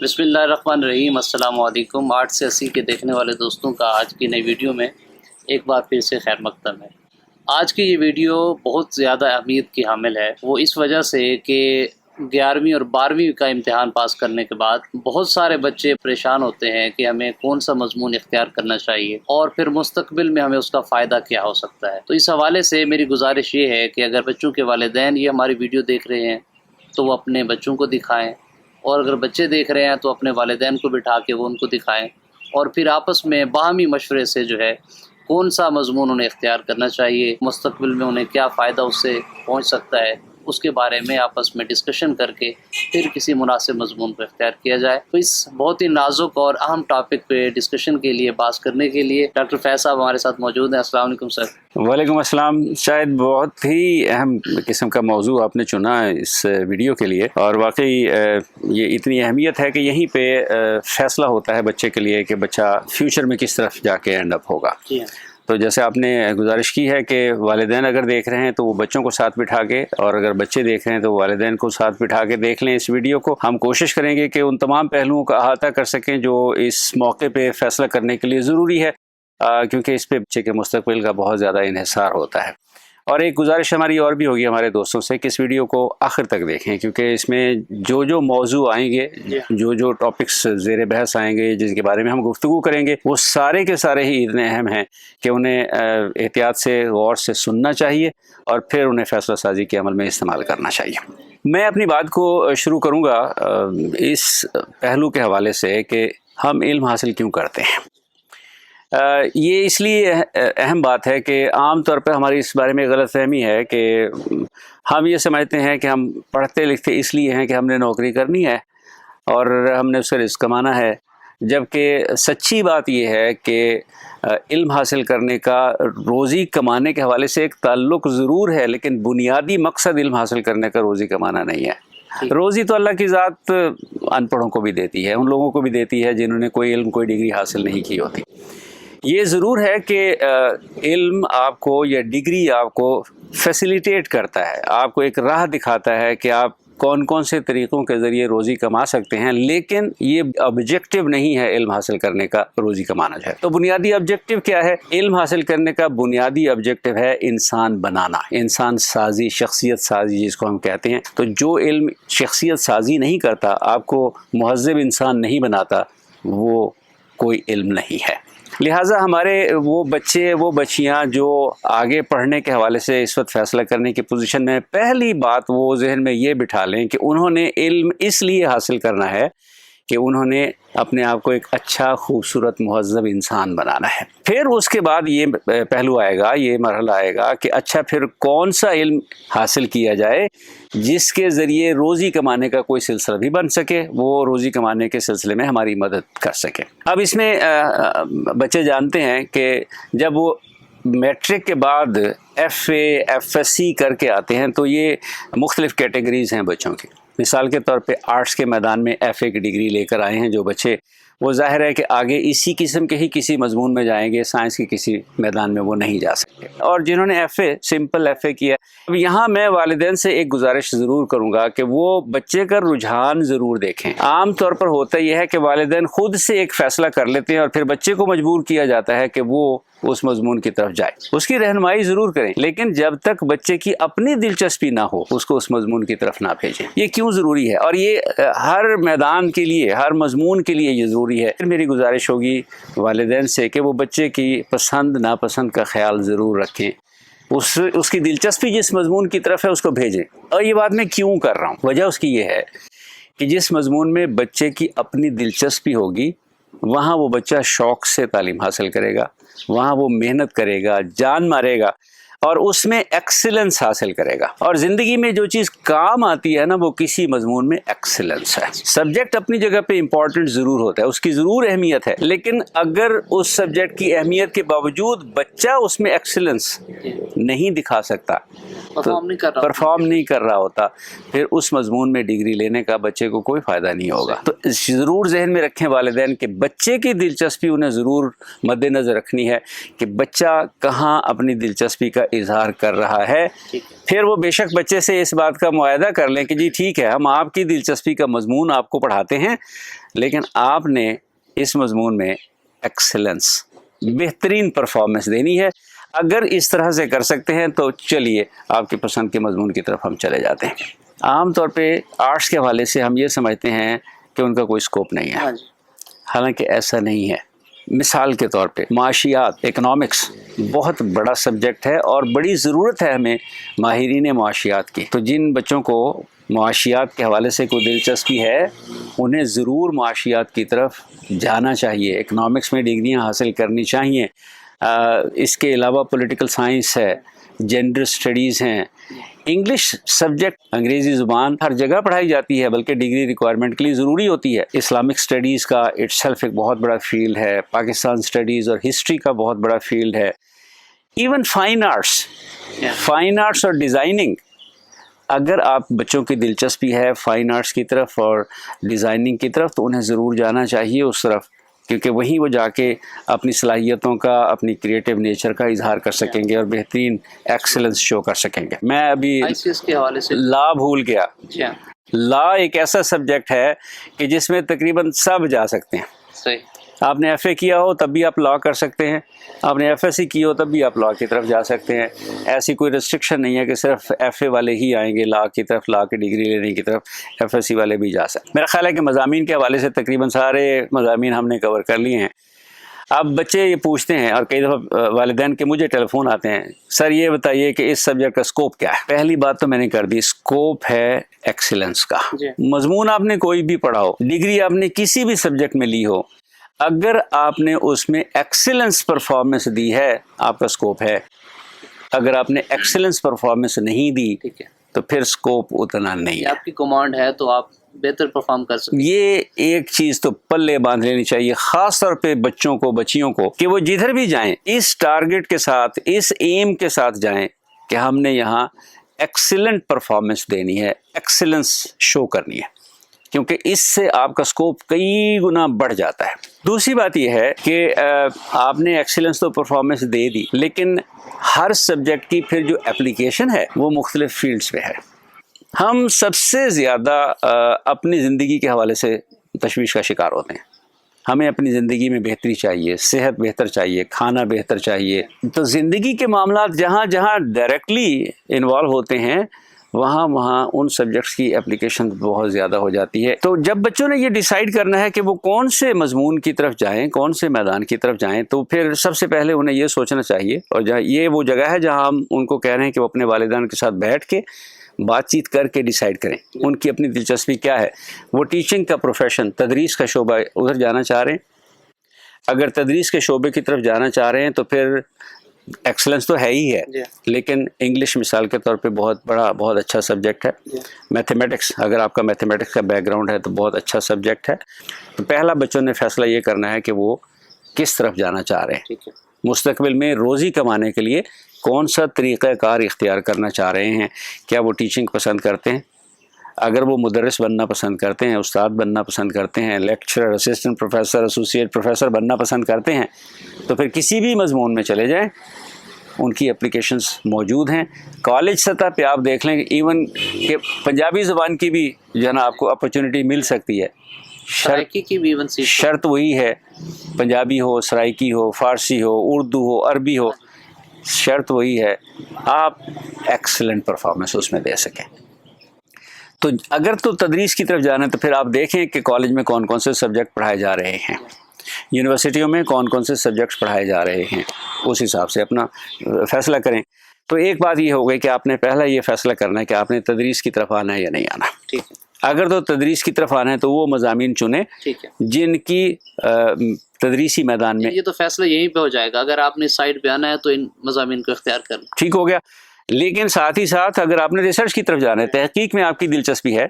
بسم اللہ الرحمن الرحیم۔ السلام علیکم۔ 8 سے 80 کے دیکھنے والے دوستوں کا آج کی نئی ویڈیو میں ایک بار پھر سے خیر مقدم ہے۔ آج کی یہ ویڈیو بہت زیادہ اہمیت کی حامل ہے، وہ اس وجہ سے کہ 11ویں اور 12ویں کا امتحان پاس کرنے کے بعد بہت سارے بچے پریشان ہوتے ہیں کہ ہمیں کون سا مضمون اختیار کرنا چاہیے اور پھر مستقبل میں ہمیں اس کا فائدہ کیا ہو سکتا ہے۔ تو اس حوالے سے میری گزارش یہ ہے کہ اگر بچوں کے والدین یہ ہماری ویڈیو دیکھ رہے ہیں تو وہ اپنے بچوں کو دکھائیں، اور اگر بچے دیکھ رہے ہیں تو اپنے والدین کو بٹھا کے وہ ان کو دکھائیں، اور پھر آپس میں باہمی مشورے سے جو ہے کون سا مضمون انہیں اختیار کرنا چاہیے، مستقبل میں انہیں کیا فائدہ اس سے پہنچ سکتا ہے، اس کے بارے میں آپس میں ڈسکشن کر کے پھر کسی مناسب مضمون کو اختیار کیا جائے۔ تو اس بہت ہی نازک اور اہم ٹاپک پہ ڈسکشن کے لیے، بات کرنے کے لیے ڈاکٹر فیض صاحب ہمارے ساتھ موجود ہیں۔ السلام علیکم سر۔ وعلیکم السلام۔ شاید بہت ہی اہم قسم کا موضوع آپ نے چنا ہے اس ویڈیو کے لیے، اور واقعی یہ اتنی اہمیت ہے کہ یہیں پہ فیصلہ ہوتا ہے بچے کے لیے کہ بچہ فیوچر میں کس طرف جا کے اینڈ اپ ہوگا۔ تو جیسے آپ نے گزارش کی ہے کہ والدین اگر دیکھ رہے ہیں تو وہ بچوں کو ساتھ بٹھا کے، اور اگر بچے دیکھ رہے ہیں تو والدین کو ساتھ بٹھا کے دیکھ لیں اس ویڈیو کو۔ ہم کوشش کریں گے کہ ان تمام پہلوؤں کا احاطہ کر سکیں جو اس موقع پہ فیصلہ کرنے کے لیے ضروری ہے، کیونکہ اس پہ بچے کے مستقبل کا بہت زیادہ انحصار ہوتا ہے۔ اور ایک گزارش ہماری اور بھی ہوگی ہمارے دوستوں سے کہ اس ویڈیو کو آخر تک دیکھیں، کیونکہ اس میں جو موضوع آئیں گے، جو ٹاپکس زیر بحث آئیں گے، جس کے بارے میں ہم گفتگو کریں گے، وہ سارے کے سارے ہی اتنے اہم ہیں کہ انہیں احتیاط سے، غور سے سننا چاہیے اور پھر انہیں فیصلہ سازی کے عمل میں استعمال کرنا چاہیے۔ میں اپنی بات کو شروع کروں گا اس پہلو کے حوالے سے کہ ہم علم حاصل کیوں کرتے ہیں۔ یہ اس لیے اہم بات ہے کہ عام طور پہ ہماری اس بارے میں غلط فہمی ہے کہ ہم یہ سمجھتے ہیں کہ ہم پڑھتے لکھتے اس لیے ہیں کہ ہم نے نوکری کرنی ہے اور ہم نے اس سے رزق کمانا ہے، جبکہ سچی بات یہ ہے کہ علم حاصل کرنے کا روزی کمانے کے حوالے سے ایک تعلق ضرور ہے، لیکن بنیادی مقصد علم حاصل کرنے کا روزی کمانا نہیں ہے۔ روزی تو اللہ کی ذات ان پڑھوں کو بھی دیتی ہے، ان لوگوں کو بھی دیتی ہے جنہوں نے کوئی علم، کوئی ڈگری حاصل نہیں کی ہوتی۔ یہ ضرور ہے کہ علم آپ کو یا ڈگری آپ کو فیسیلیٹیٹ کرتا ہے، آپ کو ایک راہ دکھاتا ہے کہ آپ کون کون سے طریقوں کے ذریعے روزی کما سکتے ہیں، لیکن یہ آبجیکٹو نہیں ہے علم حاصل کرنے کا روزی کمانا ہے۔ تو بنیادی آبجیکٹو کیا ہے؟ علم حاصل کرنے کا بنیادی آبجیکٹو ہے انسان بنانا، انسان سازی، شخصیت سازی جس کو ہم کہتے ہیں۔ تو جو علم شخصیت سازی نہیں کرتا، آپ کو مہذب انسان نہیں بناتا، وہ کوئی علم نہیں ہے۔ لہٰذا ہمارے وہ بچے، وہ بچیاں جو آگے پڑھنے کے حوالے سے اس وقت فیصلہ کرنے کی پوزیشن میں، پہلی بات وہ ذہن میں یہ بٹھا لیں کہ انہوں نے علم اس لیے حاصل کرنا ہے کہ انہوں نے اپنے آپ کو ایک اچھا، خوبصورت، مہذب انسان بنانا ہے۔ پھر اس کے بعد یہ پہلو آئے گا، یہ مرحلہ آئے گا کہ اچھا پھر کون سا علم حاصل کیا جائے جس کے ذریعے روزی کمانے کا کوئی سلسلہ بھی بن سکے، وہ روزی کمانے کے سلسلے میں ہماری مدد کر سکے۔ اب اس میں بچے جانتے ہیں کہ جب وہ میٹرک کے بعد F A, F S C کر کے آتے ہیں تو یہ مختلف کیٹیگریز ہیں بچوں کی۔ مثال کے طور پہ آرٹس کے میدان میں ایف اے کی ڈگری لے کر آئے ہیں جو بچے، وہ ظاہر ہے کہ آگے اسی قسم کے ہی کسی مضمون میں جائیں گے، سائنس کے کسی میدان میں وہ نہیں جا سکتے۔ اور جنہوں نے F A, simple F A کیا، اب یہاں میں والدین سے ایک گزارش ضرور کروں گا کہ وہ بچے کا رجحان ضرور دیکھیں۔ عام طور پر ہوتا یہ ہے کہ والدین خود سے ایک فیصلہ کر لیتے ہیں اور پھر بچے کو مجبور کیا جاتا ہے کہ وہ اس مضمون کی طرف جائے۔ اس کی رہنمائی ضرور کریں، لیکن جب تک بچے کی اپنی دلچسپی نہ ہو اس کو اس مضمون کی طرف نہ بھیجیں۔ یہ کیوں ضروری ہے؟ اور یہ ہر میدان کے لیے، ہر مضمون کے لیے یہ ضروری ہے۔ پھر میری گزارش ہوگی والدین سے کہ وہ بچے کی پسند ناپسند کا خیال ضرور رکھیں، اس کی دلچسپی جس مضمون کی طرف ہے اس کو بھیجیں۔ اور یہ بات میں کیوں کر رہا ہوں؟ وجہ اس کی یہ ہے کہ جس مضمون میں بچے کی اپنی دلچسپی ہوگی وہاں وہ بچہ شوق سے تعلیم حاصل کرے گا، وہاں وہ محنت کرے گا، جان مارے گا اور اس میں ایکسیلنس حاصل کرے گا۔ اور زندگی میں جو چیز کام آتی ہے نا، وہ کسی مضمون میں ایکسیلنس ہے۔ سبجیکٹ اپنی جگہ پہ امپورٹنٹ ضرور ہوتا ہے، اس کی ضرور اہمیت ہے، لیکن اگر اس سبجیکٹ کی اہمیت کے باوجود بچہ اس میں ایکسیلنس نہیں دکھا سکتا، پرفارم نہیں کر رہا ہوتا، پھر اس مضمون میں ڈگری لینے کا بچے کو کوئی فائدہ نہیں ہوگا۔ تو ضرور ذہن میں رکھیں والدین کہ بچے کی دلچسپی انہیں ضرور مد نظر رکھنی ہے کہ بچہ کہاں اپنی دلچسپی کا اظہار کر رہا ہے، پھر وہ بے شک بچے سے اس بات کا معاہدہ کر لیں کہ جی ٹھیک ہے ہم آپ کی دلچسپی کا مضمون آپ کو پڑھاتے ہیں، لیکن آپ نے اس مضمون میں ایکسلنس، بہترین پرفارمنس دینی ہے۔ اگر اس طرح سے کر سکتے ہیں تو چلیے آپ کی پسند کے مضمون کی طرف ہم چلے جاتے ہیں۔ عام طور پہ آرٹس کے حوالے سے ہم یہ سمجھتے ہیں کہ ان کا کوئی اسکوپ نہیں ہے، حالانکہ ایسا نہیں ہے۔ مثال کے طور پہ معاشیات، اکنامکس بہت بڑا سبجیکٹ ہے اور بڑی ضرورت ہے ہمیں ماہرین معاشیات کی۔ تو جن بچوں کو معاشیات کے حوالے سے کوئی دلچسپی ہے انہیں ضرور معاشیات کی طرف جانا چاہیے، اکنامکس میں ڈگریاں حاصل کرنی چاہیے۔ اس کے علاوہ پولیٹیکل سائنس ہے، جینڈر اسٹڈیز ہیں، انگلش سبجیکٹ، انگریزی زبان ہر جگہ پڑھائی جاتی ہے، بلکہ ڈگری ریکوائرمنٹ کے لیے ضروری ہوتی ہے۔ اسلامک اسٹڈیز کا اٹ سیلف ایک بہت بڑا فیلڈ ہے، پاکستان اسٹڈیز اور ہسٹری کا بہت بڑا فیلڈ ہے۔ ایون فائن آرٹس اور ڈیزائننگ، اگر آپ بچوں کی دلچسپی ہے فائن آرٹس کی طرف اور ڈیزائننگ کی طرف تو انہیں ضرور جانا چاہیے اس طرف، کیونکہ وہیں وہ جا کے اپنی صلاحیتوں کا، اپنی کریٹیو نیچر کا اظہار کر سکیں گے اور بہترین ایکسلنس شو کر سکیں گے۔ میں ابھی کے حوالے سے لا بھول گیا۔ لا ایک ایسا سبجیکٹ ہے کہ جس میں تقریباً سب جا سکتے ہیں۔ صحیح، آپ نے ایف اے کیا ہو تب بھی آپ لا کر سکتے ہیں، آپ نے ایف ایس سی کی ہو تب بھی آپ لا کی طرف جا سکتے ہیں۔ ایسی کوئی ریسٹرکشن نہیں ہے کہ صرف ایف اے والے ہی آئیں گے لا کی طرف، لا کی ڈگری لینے کی طرف، ایف ایس سی والے بھی جا سکتے ہیں۔ میرا خیال ہے کہ مضامین کے حوالے سے تقریباً سارے مضامین ہم نے کور کر لیے ہیں۔ اب بچے یہ پوچھتے ہیں اور کئی دفعہ والدین کے مجھے ٹیلی فون آتے ہیں، سر یہ بتائیے کہ اس سبجیکٹ کا اسکوپ کیا ہے؟ پہلی بات تو میں نے کر دی، اسکوپ ہے ایکسیلنس کا۔ مضمون آپ نے کوئی بھی پڑھا ہو، ڈگری آپ نے کسی بھی سبجیکٹ میں لی ہو، اگر آپ نے اس میں ایکسیلنس پرفارمنس دی ہے آپ کا اسکوپ ہے۔ اگر آپ نے ایکسیلنس پرفارمنس نہیں دی تو پھر اسکوپ اتنا نہیں ہے۔ آپ کی کمانڈ ہے تو آپ بہتر پرفارم کر سکتے ہیں۔ یہ ایک چیز تو پلے باندھ لینی چاہیے خاص طور پہ بچوں کو، بچیوں کو، کہ وہ جدھر بھی جائیں اس ٹارگٹ کے ساتھ، اس ایم کے ساتھ جائیں کہ ہم نے یہاں ایکسیلنٹ پرفارمنس دینی ہے، ایکسیلنس شو کرنی ہے، کیونکہ اس سے آپ کا اسکوپ کئی گنا بڑھ جاتا ہے۔ دوسری بات یہ ہے کہ آپ نے ایکسیلنس تو پرفارمنس دے دی، لیکن ہر سبجیکٹ کی پھر جو اپلیکیشن ہے وہ مختلف فیلڈز پہ ہے۔ ہم سب سے زیادہ اپنی زندگی کے حوالے سے تشویش کا شکار ہوتے ہیں۔ ہمیں اپنی زندگی میں بہتری چاہیے، صحت بہتر چاہیے، کھانا بہتر چاہیے۔ تو زندگی کے معاملات جہاں جہاں ڈائریکٹلی انوالو ہوتے ہیں وہاں ان سبجیکٹس کی اپلیکیشن بہت زیادہ ہو جاتی ہے۔ تو جب بچوں نے یہ ڈیسائیڈ کرنا ہے کہ وہ کون سے مضمون کی طرف جائیں، کون سے میدان کی طرف جائیں، تو پھر سب سے پہلے انہیں یہ سوچنا چاہیے، اور یہ وہ جگہ ہے جہاں ہم ان کو کہہ رہے ہیں کہ وہ اپنے والدین کے ساتھ بیٹھ کے بات چیت کر کے ڈیسائیڈ کریں ان کی اپنی دلچسپی کیا ہے۔ وہ ٹیچنگ کا پروفیشن، تدریس کا شعبہ، ادھر جانا چاہ رہے ہیں۔ اگر تدریس کے شعبے کی طرف جانا چاہ رہے ہیں تو پھر ایکسلنس تو ہے ہی ہے، لیکن انگلش مثال کے طور پہ بہت اچھا سبجیکٹ ہے۔ میتھمیٹکس، اگر آپ کا میتھمیٹکس کا بیک گراؤنڈ ہے تو بہت اچھا سبجیکٹ ہے۔ تو پہلا بچوں نے فیصلہ یہ کرنا ہے کہ وہ کس طرف جانا چاہ رہے ہیں، مستقبل میں روزی کمانے کے لیے کون سا طریقہ کار اختیار کرنا چاہ رہے ہیں۔ کیا وہ ٹیچنگ پسند کرتے ہیں؟ اگر وہ مدرس بننا پسند کرتے ہیں، استاد بننا پسند کرتے ہیں، lecturer, assistant professor, associate professor بننا پسند کرتے ہیں، تو پھر کسی بھی مضمون میں چلے جائیں، ان کی اپلیکیشنز موجود ہیں۔ کالج سطح پہ آپ دیکھ لیں ایون کہ پنجابی زبان کی بھی جو ہے نا آپ کو اپرچونٹی مل سکتی ہے۔ شرط وہی ہے، پنجابی ہو، سرائکی ہو، فارسی ہو، اردو ہو، عربی ہو، شرط وہی ہے آپ ایکسلنٹ پرفارمنس اس میں دے سکیں۔ تو اگر تو تدریس کی طرف جانا ہے تو پھر آپ دیکھیں کہ کالج میں کون کون سے سبجیکٹ پڑھائے جا رہے ہیں، یونیورسٹیوں میں کون کون سے سبجیکٹس پڑھائے جا رہے ہیں، اس حساب سے اپنا فیصلہ کریں۔ تو ایک بات یہ ہو گئی کہ آپ نے پہلا یہ فیصلہ کرنا ہے کہ آپ نے تدریس کی طرف آنا ہے یا نہیں آنا۔ ٹھیک ہے، اگر تو تدریس کی طرف آنا ہے تو وہ مضامین چنیں جن کی تدریسی میدان میں، یہ تو فیصلہ یہیں پہ ہو جائے گا، اگر آپ نے سائڈ پہ آنا ہے تو ان مضامین کو اختیار کرنا، ٹھیک ہو گیا۔ لیکن ساتھ ہی ساتھ اگر آپ نے ریسرچ کی طرف جانا ہے، تحقیق میں آپ کی دلچسپی ہے،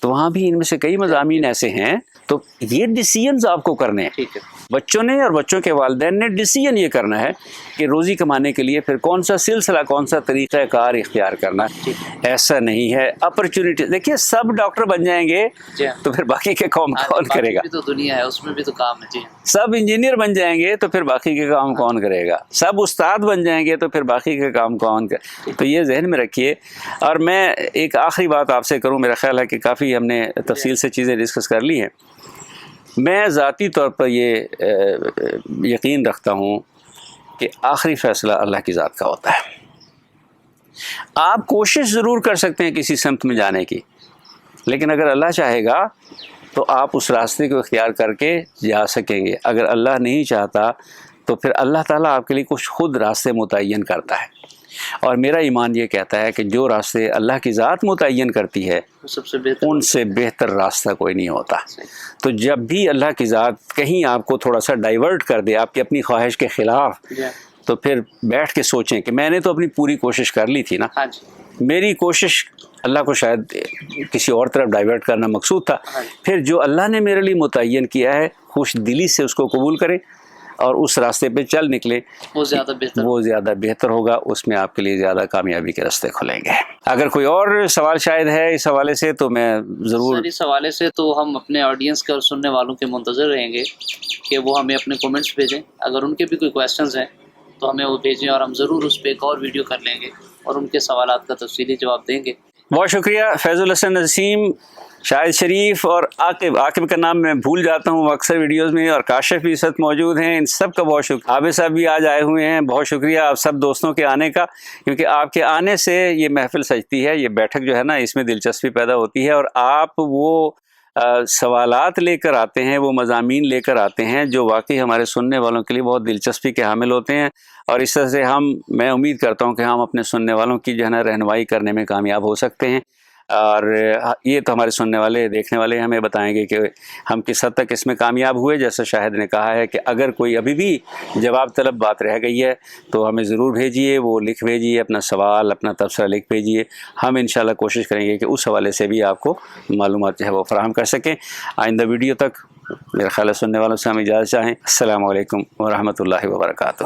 تو وہاں بھی ان میں سے کئی مضامین ایسے ہیں. تو یہ ڈیسیجنز آپ کو کرنے ہیں. ٹھیک ہے. بچوں نے اور بچوں کے والدین نے ڈیسیجن یہ کرنا ہے کہ روزی کمانے کے لیے پھر کون سا سلسلہ، کون سا طریقہ کار اختیار کرنا. ایسا نہیں ہے اپرچونیٹی. دیکھیے سب ڈاکٹر بن جائیں گے تو پھر باقی کے کام کون کرے گا؟ تو دنیا ہے، اس میں بھی تو کام ہے. جی سب انجینئر بن جائیں گے تو پھر باقی کے کام کون کرے گا؟ سب استاد بن جائیں گے تو پھر باقی کے کام کون کرے؟ تو یہ ذہن میں رکھیے. اور میں ایک آخری بات آپ سے کروں. میرا خیال ہے کہ کافی ہم نے تفصیل سے چیزیں ڈسکس کر لی ہیں. میں ذاتی طور پر یہ یقین رکھتا ہوں کہ آخری فیصلہ اللہ کی ذات کا ہوتا ہے. آپ کوشش ضرور کر سکتے ہیں کسی سمت میں جانے کی، لیکن اگر اللہ چاہے گا تو آپ اس راستے کو اختیار کر کے جا سکیں گے. اگر اللہ نہیں چاہتا تو پھر اللہ تعالیٰ آپ کے لیے کچھ خود راستے متعین کرتا ہے. اور میرا ایمان یہ کہتا ہے کہ جو راستے اللہ کی ذات متعین کرتی ہے سب سے بہتر، ان سے بہتر راستہ کوئی نہیں ہوتا. تو جب بھی اللہ کی ذات کہیں آپ کو تھوڑا سا ڈائیورٹ کر دے آپ کی اپنی خواہش کے خلاف، تو پھر بیٹھ کے سوچیں کہ میں نے تو اپنی پوری کوشش کر لی تھی نا. میری کوشش اللہ کو شاید کسی اور طرف ڈائیورٹ کرنا مقصود تھا. پھر جو اللہ نے میرے لیے متعین کیا ہے خوش دلی سے اس کو قبول کریں اور اس راستے پہ چل نکلے. وہ زیادہ بہتر ہوگا. اس میں آپ کے لیے زیادہ کامیابی کے راستے کھلیں گے. اگر کوئی اور سوال شاید ہے اس حوالے سے تو میں ضرور. اس حوالے سے تو ہم اپنے آڈینس کے اور سننے والوں کے منتظر رہیں گے کہ وہ ہمیں اپنے کومنٹس بھیجیں. اگر ان کے بھی کوئی کویسچنز ہیں تو ہمیں وہ بھیجیں اور ہم ضرور اس پہ ایک اور ویڈیو کر لیں گے اور ان کے سوالات کا تفصیلی جواب دیں گے. بہت شکریہ. فیض الحسن نسیم، شاہد شریف اور عاقب کا نام میں بھول جاتا ہوں اکثر ویڈیوز میں، اور کاشف بھی ساتھ موجود ہیں. ان سب کا بہت شکریہ. عابد صاحب بھی آج آئے ہوئے ہیں. بہت شکریہ آپ سب دوستوں کے آنے کا، کیونکہ آپ کے آنے سے یہ محفل سجتی ہے. یہ بیٹھک جو ہے نا اس میں دلچسپی پیدا ہوتی ہے، اور آپ وہ سوالات لے کر آتے ہیں، وہ مضامین لے کر آتے ہیں جو واقعی ہمارے سننے والوں کے لیے بہت دلچسپی کے حامل ہوتے ہیں. اور اس طرح سے میں امید کرتا ہوں کہ ہم اپنے سننے والوں کی جو ہے نا رہنمائی کرنے میں کامیاب ہو سکتے ہیں. اور یہ تو ہمارے سننے والے دیکھنے والے ہمیں بتائیں گے کہ ہم کس حد تک اس میں کامیاب ہوئے. جیسا شاہد نے کہا ہے کہ اگر کوئی ابھی بھی جواب طلب بات رہ گئی ہے تو ہمیں ضرور بھیجیے، وہ لکھ بھیجیے، اپنا سوال اپنا تبصرہ لکھ بھیجیے. ہم انشاءاللہ کوشش کریں گے کہ اس حوالے سے بھی آپ کو معلومات جو ہے وہ فراہم کر سکیں. آئندہ ویڈیو تک میرا خیال ہے سننے والوں سے ہم اجازت چاہیں. السلام علیکم ورحمۃ اللہ وبرکاتہ.